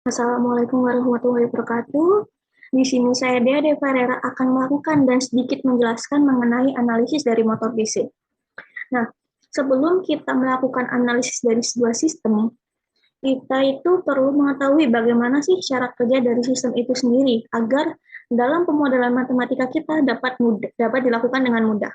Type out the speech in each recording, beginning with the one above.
Assalamualaikum warahmatullahi wabarakatuh. Di sini saya Dea De Ferreira akan melakukan dan sedikit menjelaskan mengenai analisis dari motor DC. Nah, sebelum kita melakukan analisis dari sebuah sistem, kita itu perlu mengetahui bagaimana sih cara kerja dari sistem itu sendiri agar dalam pemodelan matematika kita dapat dilakukan dengan mudah.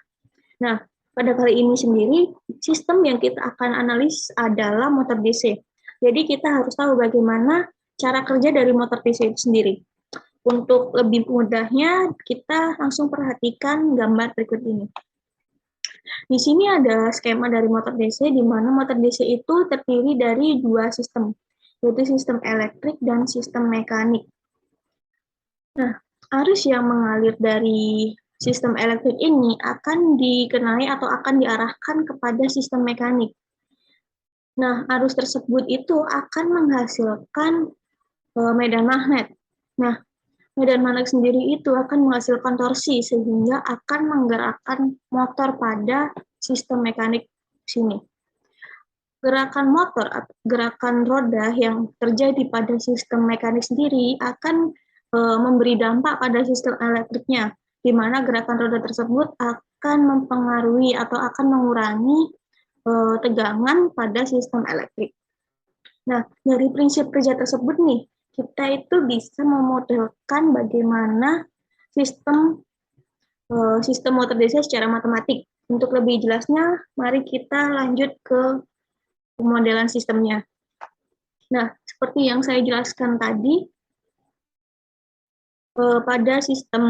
Nah, pada kali ini sendiri, sistem yang kita akan analis adalah motor DC. Jadi kita harus tahu bagaimana cara kerja dari motor DC itu sendiri. Untuk lebih mudahnya, kita langsung perhatikan gambar berikut ini. Di sini ada skema dari motor DC, di mana motor DC itu terdiri dari dua sistem, yaitu sistem elektrik dan sistem mekanik. Nah, arus yang mengalir dari sistem elektrik ini akan dikenai atau akan diarahkan kepada sistem mekanik. Nah, arus tersebut itu akan menghasilkan medan magnet. Nah, medan magnet sendiri itu akan menghasilkan torsi sehingga akan menggerakkan motor pada sistem mekanik sini. Gerakan motor atau gerakan roda yang terjadi pada sistem mekanik sendiri akan memberi dampak pada sistem elektriknya, di mana gerakan roda tersebut akan mempengaruhi atau akan mengurangi tegangan pada sistem elektrik. Nah, dari prinsip kerja tersebut nih, kita itu bisa memodelkan bagaimana sistem sistem motor DC secara matematik. Untuk lebih jelasnya, mari kita lanjut ke pemodelan sistemnya. Nah, seperti yang saya jelaskan tadi, pada sistem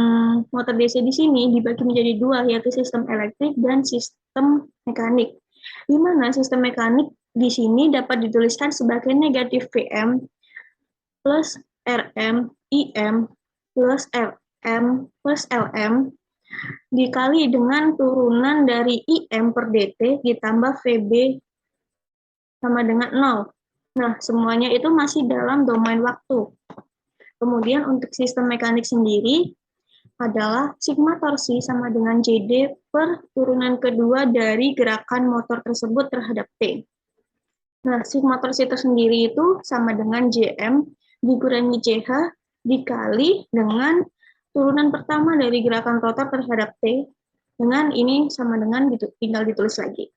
motor DC di sini dibagi menjadi dua, yaitu sistem elektrik dan sistem mekanik. Di mana sistem mekanik di sini dapat dituliskan sebagai negatif Vm plus Rm IM plus Lm plus Lm dikali dengan turunan dari IM per dt ditambah Vb sama dengan 0. Nah, semuanya itu masih dalam domain waktu. Kemudian untuk sistem mekanik sendiri adalah sigma torsi sama dengan JD per turunan kedua dari gerakan motor tersebut terhadap T. Nah, sigma torsi itu sendiri itu sama dengan JM dikurangi CH dikali dengan turunan pertama dari gerakan rotor terhadap T, dengan ini sama dengan tinggal ditulis lagi.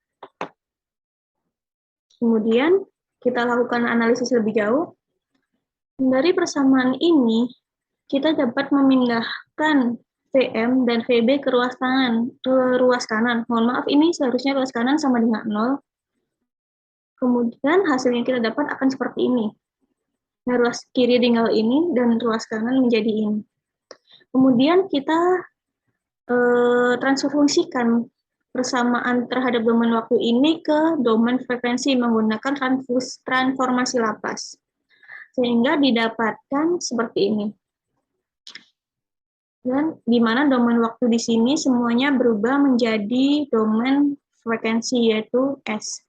Kemudian kita lakukan analisis lebih jauh. Dari persamaan ini, kita dapat memindahkan VM dan VB ke ruas kanan. Mohon maaf, ini seharusnya ruas kanan sama dengan 0. Kemudian hasil yang kita dapat akan seperti ini. Nah, ruas kiri tinggal ini dan ruas kanan menjadi ini. Kemudian kita transfer fungsikan persamaan terhadap domain waktu ini ke domain frekuensi menggunakan transformasi Laplace. Sehingga didapatkan seperti ini. Dan di mana domain waktu di sini semuanya berubah menjadi domain frekuensi, yaitu S.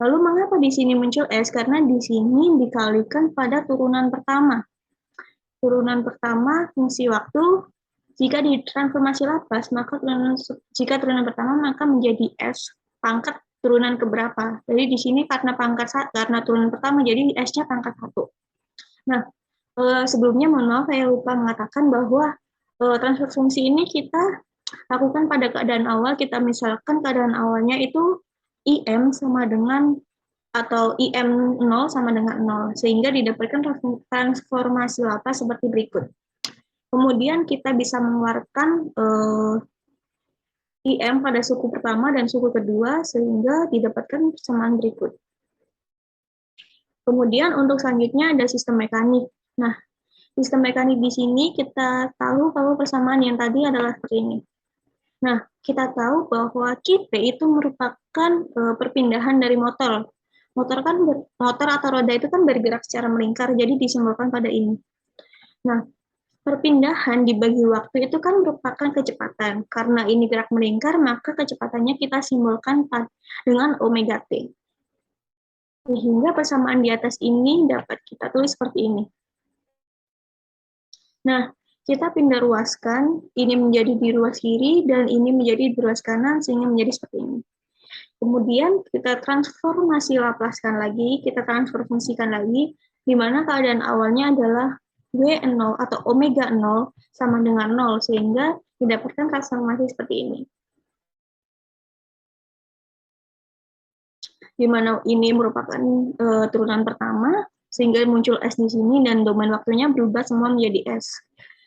Lalu mengapa di sini muncul S? Karena di sini dikalikan pada turunan pertama. Turunan pertama fungsi waktu, jika ditransformasi Laplace, maka jika turunan pertama maka menjadi S pangkat turunan keberapa. Jadi di sini karena turunan pertama, jadi S-nya pangkat 1. Nah, sebelumnya mohon maaf saya lupa mengatakan bahwa transfer fungsi ini kita lakukan pada keadaan awal. Kita misalkan keadaan awalnya itu IM sama dengan atau IM 0 sama dengan 0, sehingga didapatkan transformasi Laplace seperti berikut. Kemudian kita bisa mengeluarkan IM pada suku pertama dan suku kedua, sehingga didapatkan persamaan berikut. Kemudian untuk selanjutnya ada sistem mekanik. Nah, sistem mekanik di sini kita tahu kalau persamaan yang tadi adalah seperti ini. Nah, kita tahu bahwa Qt itu merupakan perpindahan dari motor. Motor atau roda itu kan bergerak secara melingkar, jadi disimbolkan pada ini. Nah, perpindahan dibagi waktu itu kan merupakan kecepatan. Karena ini gerak melingkar, maka kecepatannya kita simbolkan dengan omega t. Sehingga persamaan di atas ini dapat kita tulis seperti ini. Nah, kita pindah ruaskan, ini menjadi di ruas kiri, dan ini menjadi di ruas kanan, sehingga menjadi seperti ini. Kemudian kita transformasi Laplace-kan lagi, kita transfer fungsikan lagi, di mana keadaan awalnya adalah W0 atau omega 0 sama dengan 0, sehingga didapatkan transformasi seperti ini. Di mana ini merupakan turunan pertama, sehingga muncul S di sini, dan domain waktunya berubah semua menjadi S.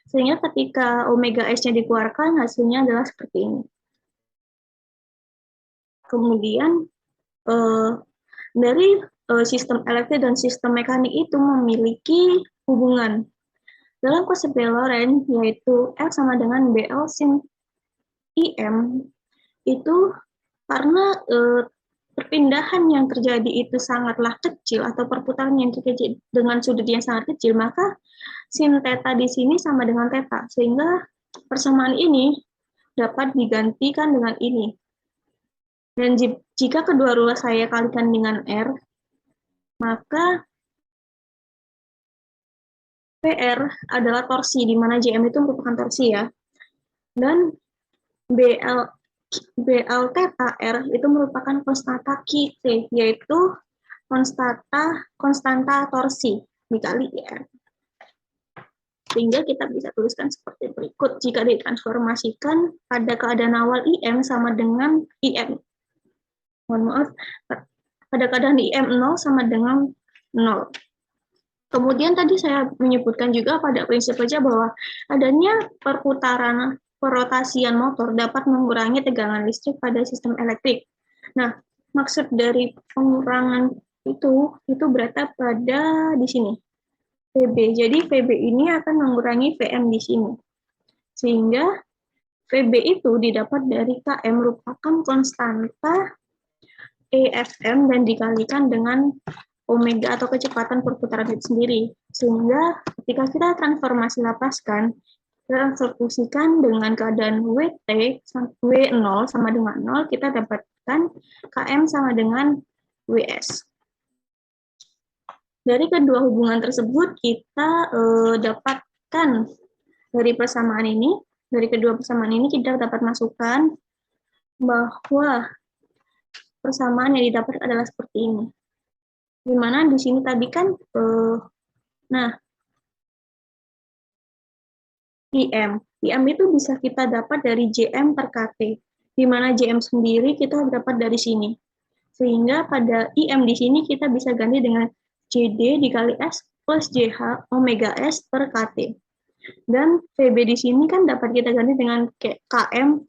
Sehingga ketika omega S-nya dikeluarkan, hasilnya adalah seperti ini. Kemudian, dari sistem elektrik dan sistem mekanik itu memiliki hubungan dalam konsep Lorentz, yaitu L sama dengan BL sin IM, itu karena perpindahan yang terjadi itu sangatlah kecil, atau perputaran yang terjadi dengan sudut yang sangat kecil, maka sin theta di sini sama dengan theta, sehingga persamaan ini dapat digantikan dengan ini. Dan jika kedua ruas saya kalikan dengan R, maka PR adalah torsi, di mana JM itu merupakan torsi ya. Dan BL theta R itu merupakan konstanta QT, yaitu konstanta torsi dikali IR. Sehingga kita bisa tuliskan seperti berikut jika ditransformasikan pada keadaan awal IM sama dengan IM. Mohon maaf, pada keadaan IM 0 sama dengan 0. Kemudian tadi saya menyebutkan juga pada prinsip kerja bahwa adanya perotasian motor dapat mengurangi tegangan listrik pada sistem elektrik. Nah, maksud dari pengurangan itu berada pada di sini, VB. Jadi VB ini akan mengurangi VM di sini. Sehingga VB itu didapat dari KM merupakan konstanta EFM dan dikalikan dengan omega atau kecepatan perputaran itu sendiri. Sehingga ketika kita transformasi lapaskan, transfusikan dengan keadaan WT, W0 sama dengan 0, kita dapatkan KM sama dengan WS. Dari kedua hubungan tersebut, kita dapatkan dari persamaan ini, dari kedua persamaan ini kita dapat masukkan bahwa persamaan yang didapat adalah seperti ini. Dimana di sini tadi kan, IM itu bisa kita dapat dari JM per KT, di mana JM sendiri kita dapat dari sini. Sehingga pada IM di sini kita bisa ganti dengan JD dikali S plus JH omega S per KT. Dan VB di sini kan dapat kita ganti dengan KM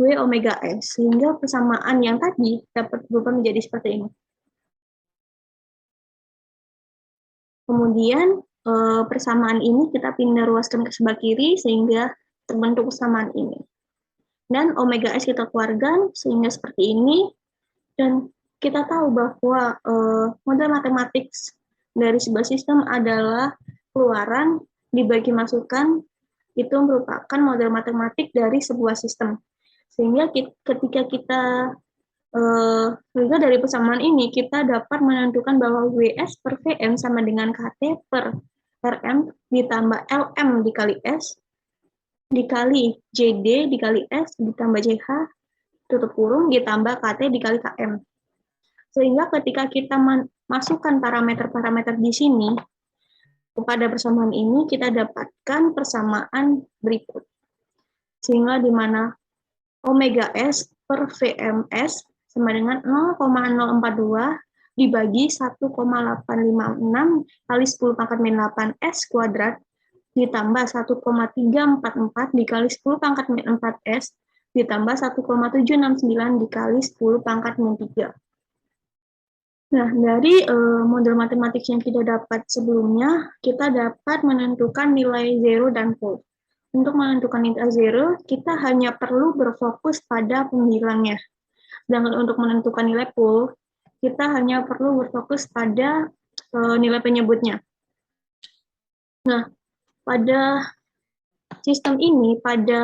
W omega S, sehingga persamaan yang tadi dapat berubah menjadi seperti ini. Kemudian persamaan ini kita pindah ruaskan ke sebelah kiri sehingga terbentuk persamaan ini. Dan omega S kita keluarkan sehingga seperti ini. Dan kita tahu bahwa model matematik dari sebuah sistem adalah keluaran dibagi masukan, itu merupakan model matematik dari sebuah sistem. Sehingga ketika kita sehingga dari persamaan ini kita dapat menentukan bahwa WS per VM sama dengan KT per RM ditambah LM dikali S dikali JD dikali S ditambah JH tutup kurung ditambah KT dikali KM. Sehingga ketika kita masukkan parameter-parameter di sini kepada persamaan ini, kita dapatkan persamaan berikut. Sehingga di mana omega S per VMS sama dengan 0,042 dibagi 1,856 kali 10 pangkat min 8 S kuadrat ditambah 1,344 dikali 10 pangkat min 4 S ditambah 1,769 dikali 10 pangkat min 3. Nah, dari model matematik yang kita dapat sebelumnya, kita dapat menentukan nilai 0 dan pol. Untuk menentukan nilai 0, kita hanya perlu berfokus pada pembilangnya. Sedangkan untuk menentukan nilai pol, kita hanya perlu berfokus pada nilai penyebutnya. Nah, pada sistem ini, pada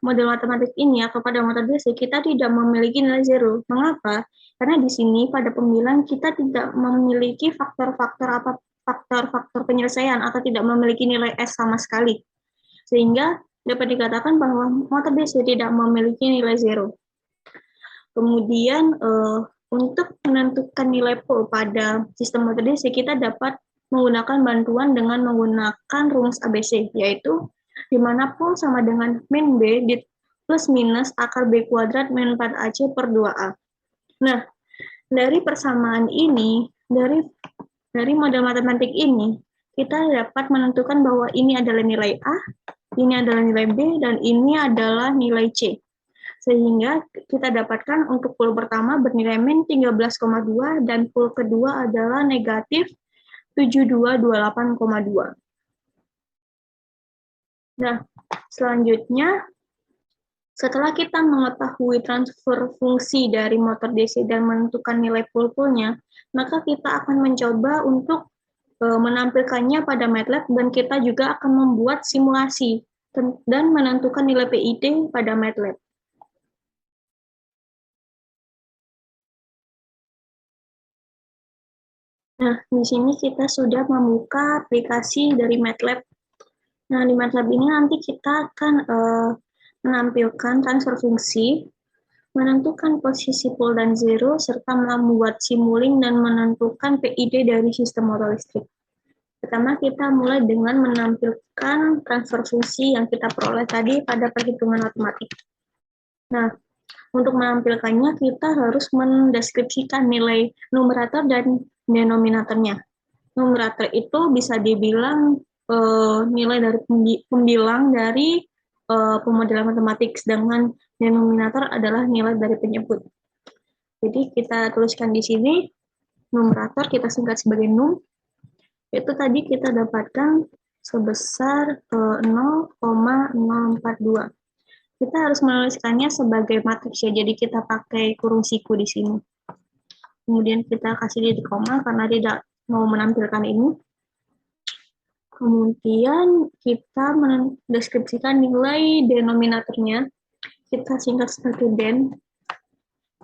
model matematik ini, atau pada model basic, kita tidak memiliki nilai 0. Mengapa? Karena di sini pada pembilang kita tidak memiliki faktor-faktor penyelesaian atau tidak memiliki nilai S sama sekali. Sehingga dapat dikatakan bahwa model basic tidak memiliki nilai 0. Kemudian untuk menentukan nilai pol pada sistem model basic, kita dapat menggunakan bantuan dengan menggunakan rumus ABC, yaitu dimana pun sama dengan min B plus minus akar B kuadrat min 4AC per 2A. Nah, dari persamaan ini, dari model matematik ini, kita dapat menentukan bahwa ini adalah nilai A, ini adalah nilai B, dan ini adalah nilai C. Sehingga kita dapatkan untuk pool pertama bernilai min 13,2 dan pool kedua adalah negatif 7228,2. Nah, selanjutnya setelah kita mengetahui transfer fungsi dari motor DC dan menentukan nilai pool-poolnya, maka kita akan mencoba untuk menampilkannya pada MATLAB dan kita juga akan membuat simulasi dan menentukan nilai PID pada MATLAB. Nah, di sini kita sudah membuka aplikasi dari MATLAB. Nah, di MATLAB ini nanti kita akan menampilkan transfer fungsi, menentukan posisi pool dan zero, serta membuat simuling dan menentukan PID dari sistem motor listrik. Pertama, kita mulai dengan menampilkan transfer fungsi yang kita peroleh tadi pada perhitungan matematik. Nah, untuk menampilkannya, kita harus mendeskripsikan nilai numerator dan denominatornya. Numerator itu bisa dibilang nilai dari pembilang dari pemodelan matematik, sedangkan denominator adalah nilai dari penyebut. Jadi kita tuliskan di sini, numerator kita singkat sebagai num, itu tadi kita dapatkan sebesar 0,042. Kita harus menuliskannya sebagai matriks ya, jadi kita pakai kurung siku di sini. Kemudian kita kasih di koma karena tidak mau menampilkan ini. Kemudian kita mendeskripsikan nilai denominatornya. Kita singkat sebagai den.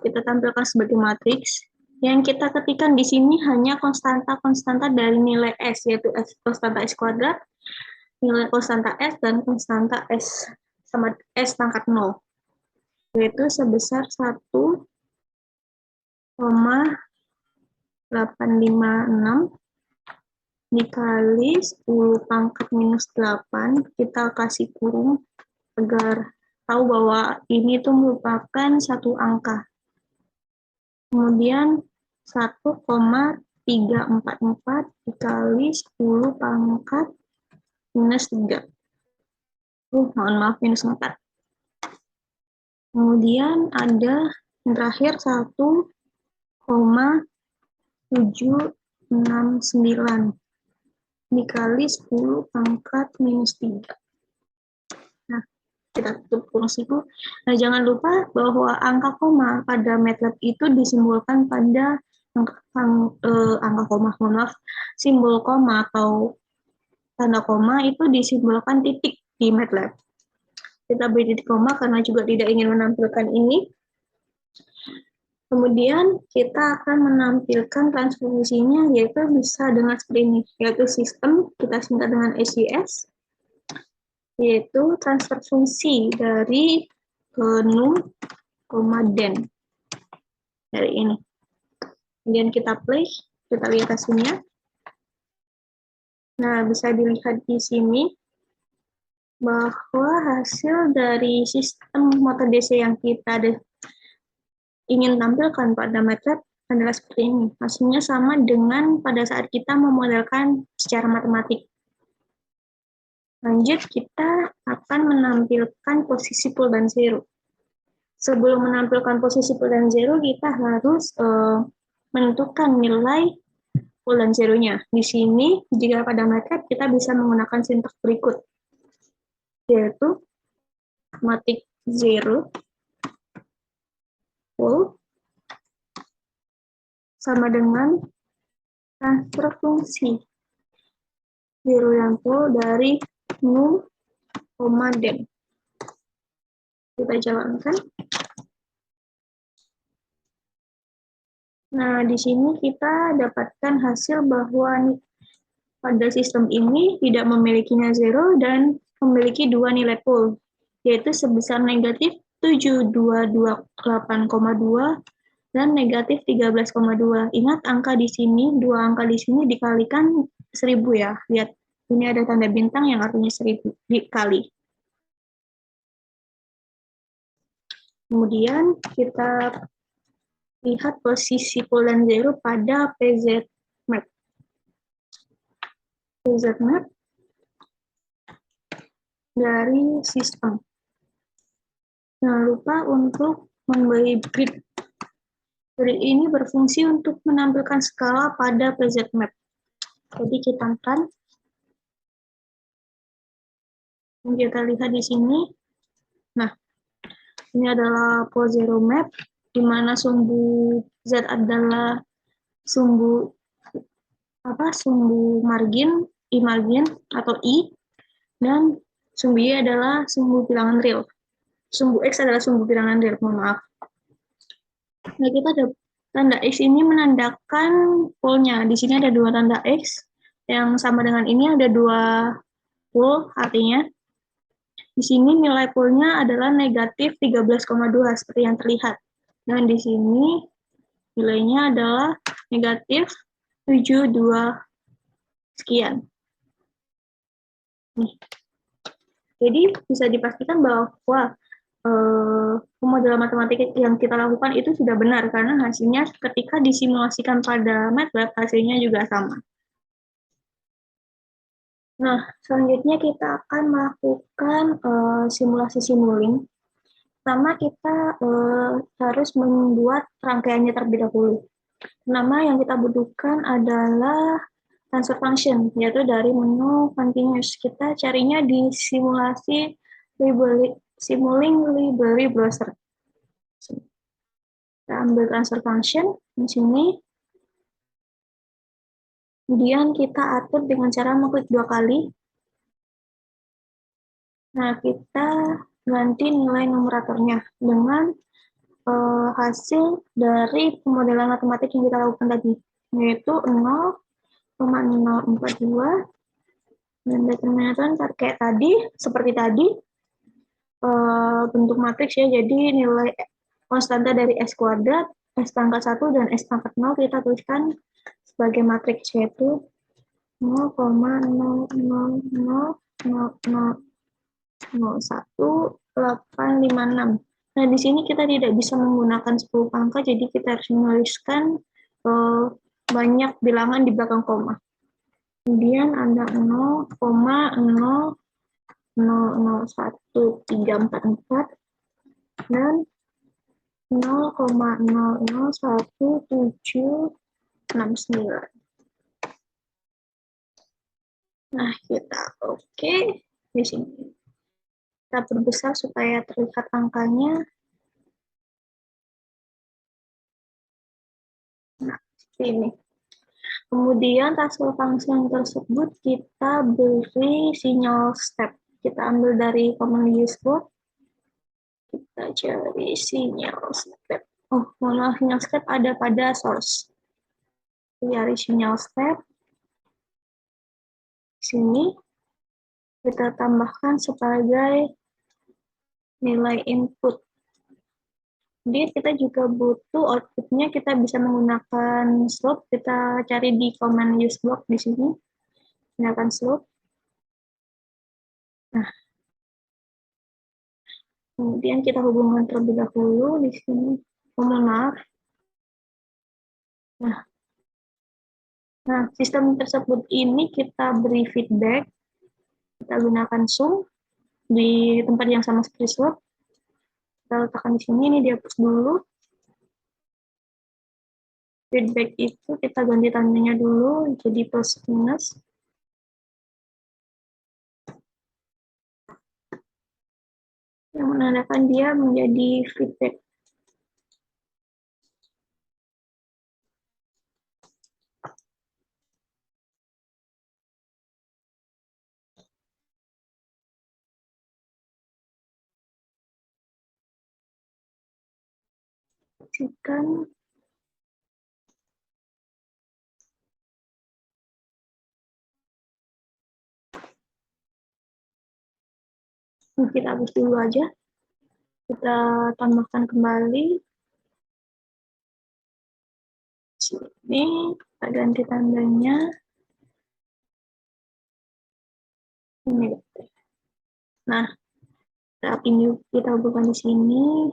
Kita tampilkan sebagai matriks. Yang kita ketikkan di sini hanya konstanta-konstanta dari nilai S, yaitu konstanta S kuadrat, nilai konstanta S, dan konstanta S sama S pangkat 0. Yaitu sebesar 1,856 dikali 10 pangkat minus 8, kita kasih kurung agar tahu bahwa ini tuh merupakan satu angka. Kemudian 1,344 dikali 10 pangkat minus 3. Mohon maaf, minus 4. Kemudian ada yang terakhir 1,769 dikali 10 pangkat minus 3. Nah, kita tutup kurung siku. Nah, jangan lupa bahwa angka koma pada MATLAB itu disimbolkan pada angka koma, simbol koma atau tanda koma itu disimbolkan titik di MATLAB. Kita beri titik koma karena juga tidak ingin menampilkan ini. Kemudian kita akan menampilkan transformasinya, yaitu bisa dengan seperti ini, yaitu sistem, kita singkat dengan SYS, yaitu transfer fungsi dari num, den, dari ini. Kemudian kita play, kita lihat hasilnya. Nah, bisa dilihat di sini bahwa hasil dari sistem motor DC yang kita ingin tampilkan pada MATLAB adalah seperti ini. Hasilnya sama dengan pada saat kita memodelkan secara matematik. Lanjut, kita akan menampilkan posisi pool dan zero. Sebelum menampilkan posisi pool dan zero, kita harus menentukan nilai pool dan zero-nya. Di sini, jika pada MATLAB, kita bisa menggunakan sintaks berikut, yaitu matik zero pool sama dengan transfer fungsi zero dan pool dari num, den. Kita jalankan. Nah, di sini kita dapatkan hasil bahwa pada sistem ini tidak memilikinya zero dan memiliki dua nilai pool, yaitu sebesar negatif 7228,2 dan negatif 13,2. Ingat angka di sini, dua angka di sini dikalikan 1000 ya. Lihat, ini ada tanda bintang yang artinya 1000 dikali. Kemudian kita lihat posisi pol dan zero pada PZ map. PZ map dari sistem. Jangan lupa untuk memberi grid. Grid ini berfungsi untuk menampilkan skala pada PZ map. Jadi kita akan lihat di sini. Nah, ini adalah pol zero map, di mana sumbu Z adalah sumbu margin, I margin atau I, dan sumbu Y adalah sumbu bilangan real. Sumbu X adalah sumbu bilangan real, mohon maaf. Nah, kita ada tanda X ini menandakan polnya. Di sini ada 2 tanda X, yang sama dengan ini ada 2 pol, artinya di sini nilai polnya adalah negatif 13,2 seperti yang terlihat. Dan di sini nilainya adalah negatif 72 sekian. Nih. Jadi bisa dipastikan bahwa pemodelan matematik yang kita lakukan itu sudah benar karena hasilnya ketika disimulasikan pada MATLAB hasilnya juga sama. Nah, selanjutnya kita akan melakukan simulasi simuling. Pertama kita harus membuat rangkaiannya terlebih dahulu. Nama yang kita butuhkan adalah transfer function, yaitu dari menu continuous. Kita carinya di simulasi Simulink Library Browser. Kita ambil transfer function di sini. Kemudian kita atur dengan cara mengklik 2 kali. Nah, kita ganti nilai numeratornya dengan hasil dari pemodelan matematik yang kita lakukan tadi, yaitu 0,042 dan determinator kayak tadi, seperti tadi, bentuk matriks ya, jadi nilai konstanta dari S kuadrat, S pangkat 1, dan S pangkat 0 kita tuliskan sebagai matriks, yaitu 0,00001856. Nah, di sini kita tidak bisa menggunakan 10 angka, jadi kita harus menuliskan banyak bilangan di belakang koma. Kemudian ada 0,001344 dan 0,001769. Nah, kita oke di sini. Kita perbesar supaya terlihat angkanya. Nah, seperti ini. Kemudian transfer function tersebut kita beri sinyal step. Kita ambil dari common use book. Kita cari sinyal step. Oh, malah sinyal step ada pada source. Cari sinyal step. Sini kita tambahkan sebagai nilai input. Jadi kita juga butuh outputnya, kita bisa menggunakan slope, kita cari di command use block di sini, gunakan slope. Nah, kemudian kita hubungkan terlebih dahulu di sini. Mohon maaf. Nah, sistem tersebut ini kita beri feedback, kita gunakan sum di tempat yang sama seperti slope. Kita letakkan di sini, ini dihapus dulu. Feedback itu kita ganti tandanya dulu jadi plus minus. Yang menandakan dia menjadi feedback. Pastikan kita hapus dulu aja. Kita tambahkan kembali. Sini kita ganti tandanya. Ini. Nah, saat ini kita hubungkan di sini,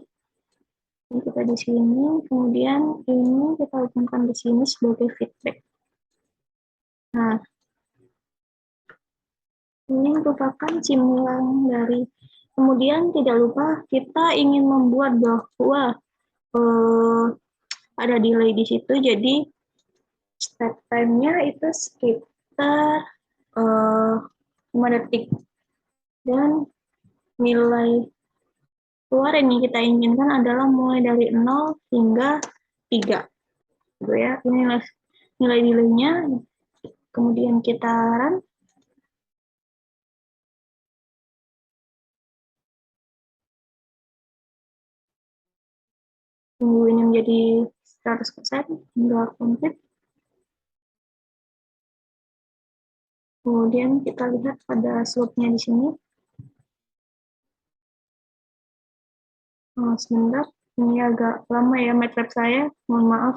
ini kita di sini, kemudian ini kita hubungkan di sini sebagai feedback. Nah, ini merupakan simulan dari, kemudian tidak lupa kita ingin membuat bahwa ada delay di situ, jadi step time-nya itu sekitar 5 detik. Dan nilai keluar yang kita inginkan adalah mulai dari 0 hingga 3. Gitu ya. Ini nilai delaynya. Kemudian kita run. Tunggu ini menjadi 100% hingga komplit. Kemudian kita lihat pada slope-nya di sini. Sebentar, ini agak lama ya MATLAB saya, mohon maaf.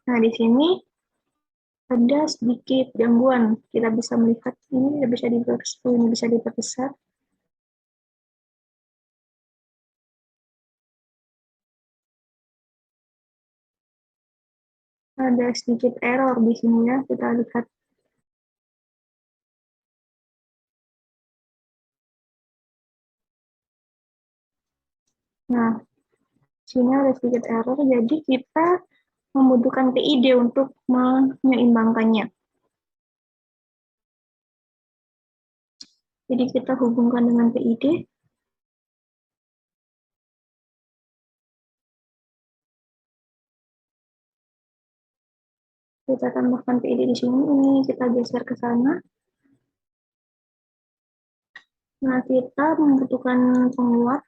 Nah, di sini ada sedikit gangguan. Kita bisa melihat ini bisa diperbesar, ini bisa diperbesar. Ada sedikit error di sini ya, kita lihat. Nah, sini ada sedikit error, jadi kita membutuhkan PID untuk menyeimbangkannya. Jadi kita hubungkan dengan PID. Kita tambahkan PID di sini, ini kita geser ke sana. Nah, kita membutuhkan penguat.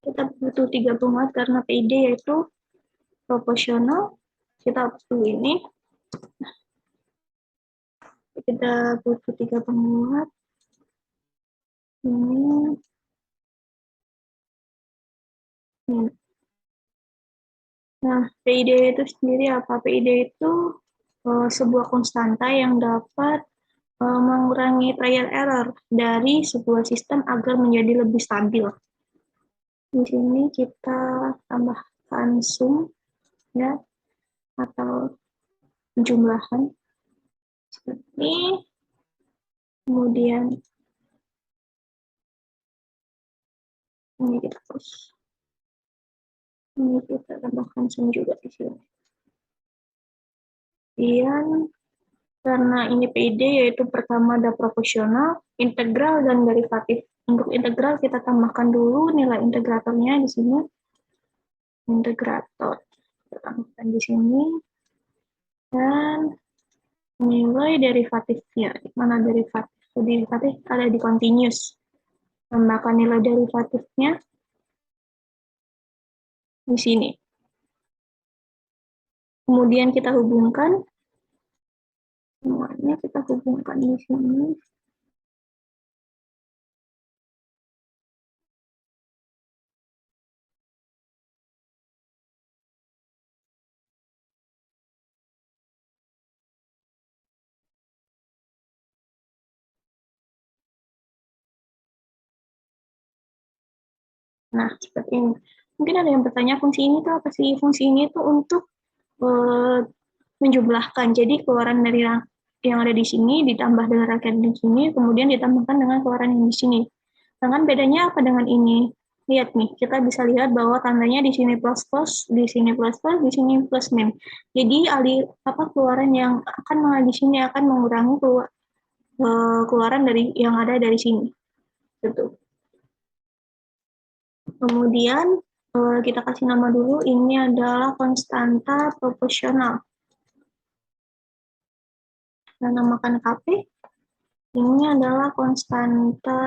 Kita butuh 3 penguat karena PID yaitu proporsional. Kita hapus dulu ini. Kita butuh 3 penguat. Ini. Nah, PID itu sendiri apa? PID itu sebuah konstanta yang dapat mengurangi trial error dari sebuah sistem agar menjadi lebih stabil. Di sini kita tambahkan sum ya, atau jumlahan seperti kemudian ini kita terus ini kita tambahkan sum juga di sini. Kemudian karena ini PID yaitu pertama ada proporsional, integral, dan derivatif. Untuk integral kita tambahkan dulu nilai integratornya di sini. Integrator kita tambahkan di sini, dan nilai derivatifnya. Mana derivatif? Derivatif ada di continuous. Tambahkan nilai derivatifnya di sini. Kemudian kita hubungkan semuanya, kita hubungkan di sini. Nah, seperti ini. Mungkin ada yang bertanya, fungsi ini tuh apa sih? Fungsi ini tuh untuk menjumlahkan. Jadi keluaran dari yang ada di sini ditambah dengan rangkaian di sini, kemudian ditambahkan dengan keluaran yang di sini. Dengan bedanya apa dengan ini? Lihat nih, kita bisa lihat bahwa tandanya di sini plus plus, di sini plus plus, di sini plus min. Jadi keluaran yang akan di sini akan mengurangi keluaran dari yang ada dari sini. Gitu. Kemudian kita kasih nama dulu, ini adalah konstanta proporsional. Kita namakan KP. Ini adalah konstanta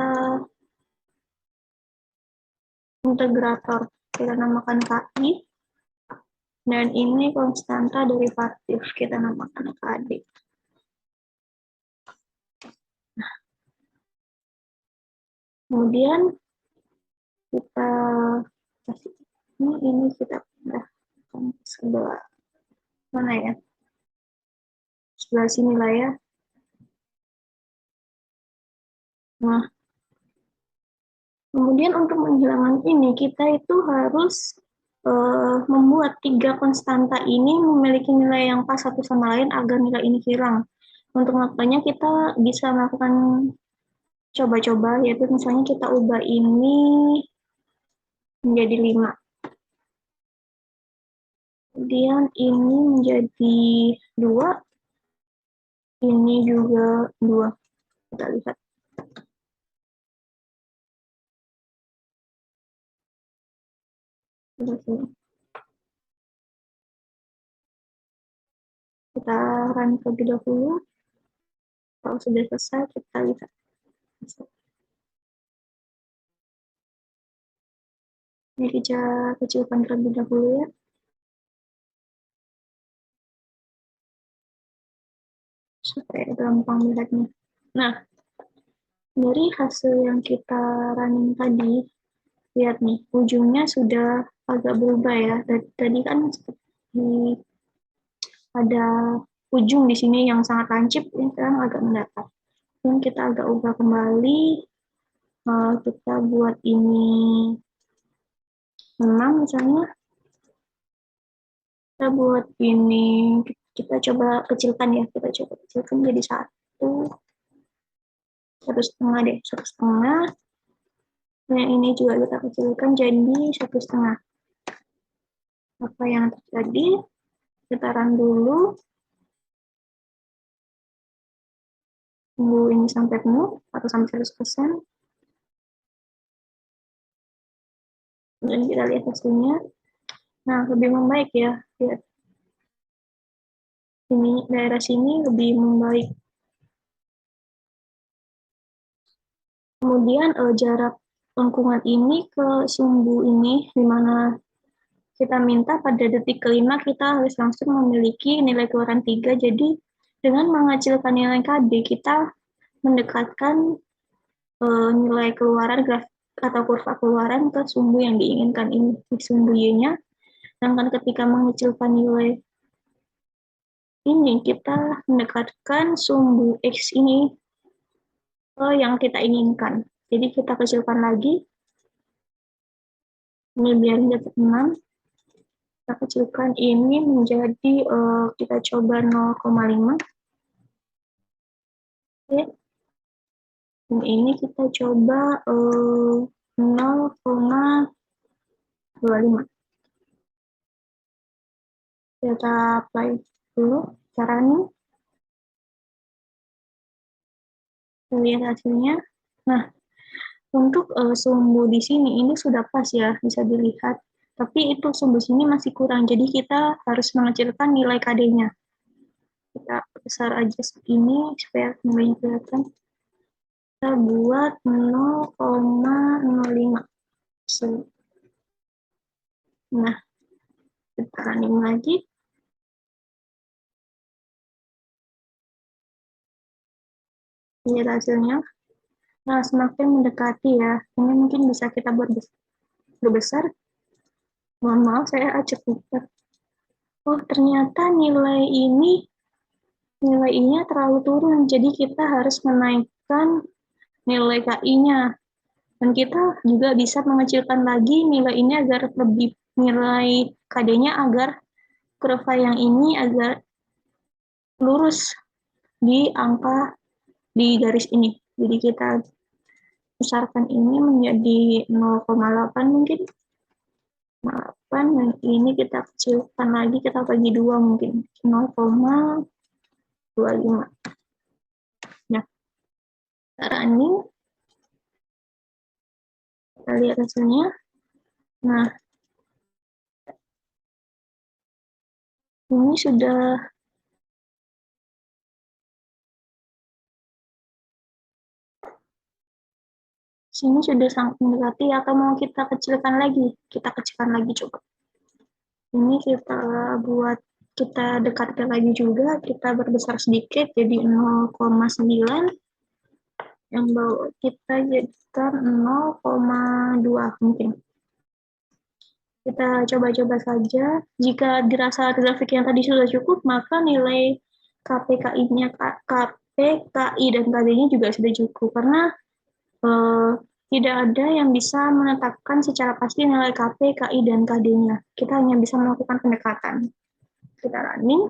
integrator. Kita namakan KI. Dan ini konstanta derivatif. Kita namakan KD. Kemudian kita kasih ini kita pindahkan ke sebelah mana ya? Sebelah sini lah ya. Nah, kemudian untuk menghilangkan ini, kita itu harus membuat tiga konstanta ini memiliki nilai yang pas satu sama lain agar nilai ini hilang. Untuk melakukannya, kita bisa melakukan coba-coba, yaitu misalnya kita ubah ini menjadi 5. Kemudian ini menjadi 2, ini juga 2. Kita lihat. Kita run terlebih dahulu. Kalau sudah selesai, kita lihat. Ini kita kecilkan terlebih dahulu ya. Supaya gampang melihatnya. Nah, dari hasil yang kita running tadi, lihat nih, ujungnya sudah agak berubah ya. Tadi kan seperti ada ujung di sini yang sangat lancip, ini sekarang agak mendatar. Dan kita agak ubah kembali, kita buat ini 6 misalnya. Kita buat ini, kita coba kecilkan ya, kita coba kecilkan jadi 1,5 deh, 1,5. Nah, ini juga kita kecilkan jadi 1,5. Apa yang terjadi? Kita run dulu. Tunggu ini sampai penuh atau sampai 100%. Dan kita lihat hasilnya. Nah, lebih membaik ya. Lihat. Ini daerah sini lebih membaik. Kemudian jarak lengkungan ini ke sumbu ini, di mana kita minta pada detik kelima kita harus langsung memiliki nilai keluaran 3. Jadi dengan mengecilkan nilai KD, kita mendekatkan nilai keluaran grafik atau kurva keluaran ke sumbu yang diinginkan ini, di sumbu Y-nya. Sedangkan ketika mengecilkan nilai ini, kita mendekatkan sumbu X ini ke yang kita inginkan. Jadi kita kecilkan lagi, ini biar dapat 6. Kita kecilkan ini menjadi, kita coba 0,5. Oke. Dan ini kita coba 0,25. Kita apply dulu caranya. Kita lihat hasilnya. Nah, untuk sumbu di sini ini sudah pas ya, bisa dilihat. Tapi itu sumbu sini masih kurang, jadi kita harus mengecilkan nilai KD-nya. Kita besar aja segini supaya nilainya kelihatan. Kita buat 0,05. Nah, kita running lagi. Lihat hasilnya. Nah, semakin mendekati ya. Ini mungkin bisa kita buat besar. Mohon maaf, saya acak lupa. Oh, ternyata nilai I-nya terlalu turun. Jadi kita harus menaikkan nilai KI-nya. Dan kita juga bisa mengecilkan lagi nilai ini agar lebih, nilai KD-nya agar kurva yang ini agar lurus di angka di garis ini. Jadi kita besarkan ini menjadi 0,8 mungkin. 8, dan ini kita kecilkan lagi, kita bagi 2 mungkin. 0,25. Nah, sekarang ini kita lihat hasilnya. Nah, ini sudah sini sudah sangat mendekati, atau mau kita kecilkan lagi? Kita kecilkan lagi coba. Ini kita buat, kita dekatkan lagi juga, kita berbesar sedikit jadi 0,9. yang bawah kita jadikan 0,2 mungkin. Kita coba-coba saja. Jika dirasa grafik yang tadi sudah cukup, maka nilai KPKI-nya, KPKI dan KD-nya juga sudah cukup. Karena eh, tidak ada yang bisa menetapkan secara pasti nilai KP, KI, dan KD-nya. Kita hanya bisa melakukan pendekatan. Kita running.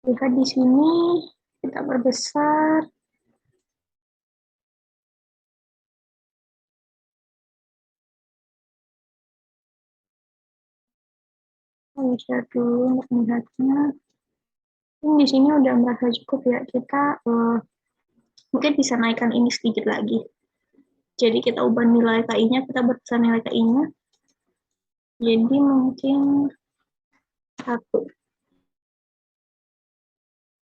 Lihat di sini, kita perbesar. Kita share dulu untuk melihatnya. Ini di sini udah merasa cukup ya. Kita mungkin bisa naikkan ini sedikit lagi. Jadi kita ubah nilai KI-nya, kita berbesar nilai KI-nya. Jadi mungkin 1.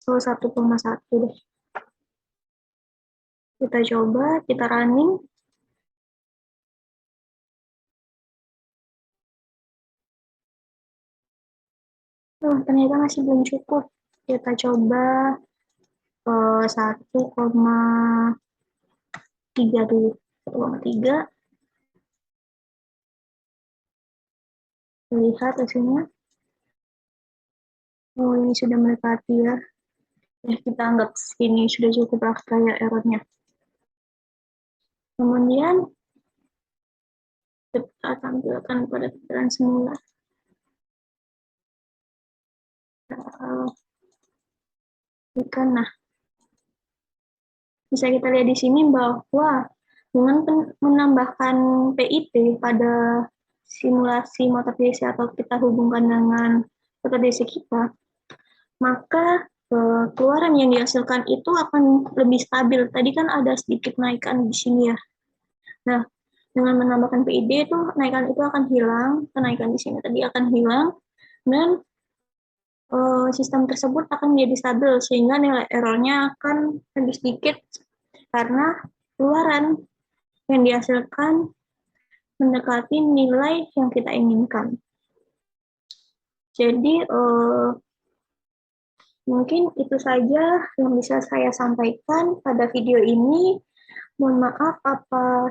Oh, 1,1 deh. Kita coba, kita running. Ternyata masih belum cukup. Kita coba 1,3 dulu. 1,3. Lihat hasilnya. Oh, ini sudah mendekati ya. Ya, kita anggap ini sudah cukup lah kayak errornya. Kemudian kita tampilkan pada tataran semula. Nah, bisa kita lihat di sini bahwa dengan menambahkan PIP pada simulasi motor DC atau kita hubungkan dengan motor DC kita, maka keluaran yang dihasilkan itu akan lebih stabil. Tadi kan ada sedikit naikan di sini ya. Nah, dengan menambahkan PID itu naikan itu akan hilang, kenaikan di sini tadi akan hilang, dan sistem tersebut akan menjadi stabil sehingga nilai errornya akan lebih sedikit karena keluaran yang dihasilkan mendekati nilai yang kita inginkan. Jadi mungkin itu saja yang bisa saya sampaikan pada video ini. Mohon maaf apa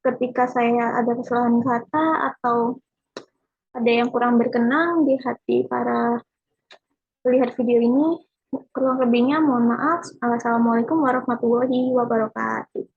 ketika saya ada kesalahan kata atau ada yang kurang berkenan di hati para melihat video ini. Kurang lebihnya mohon maaf. Assalamualaikum warahmatullahi wabarakatuh.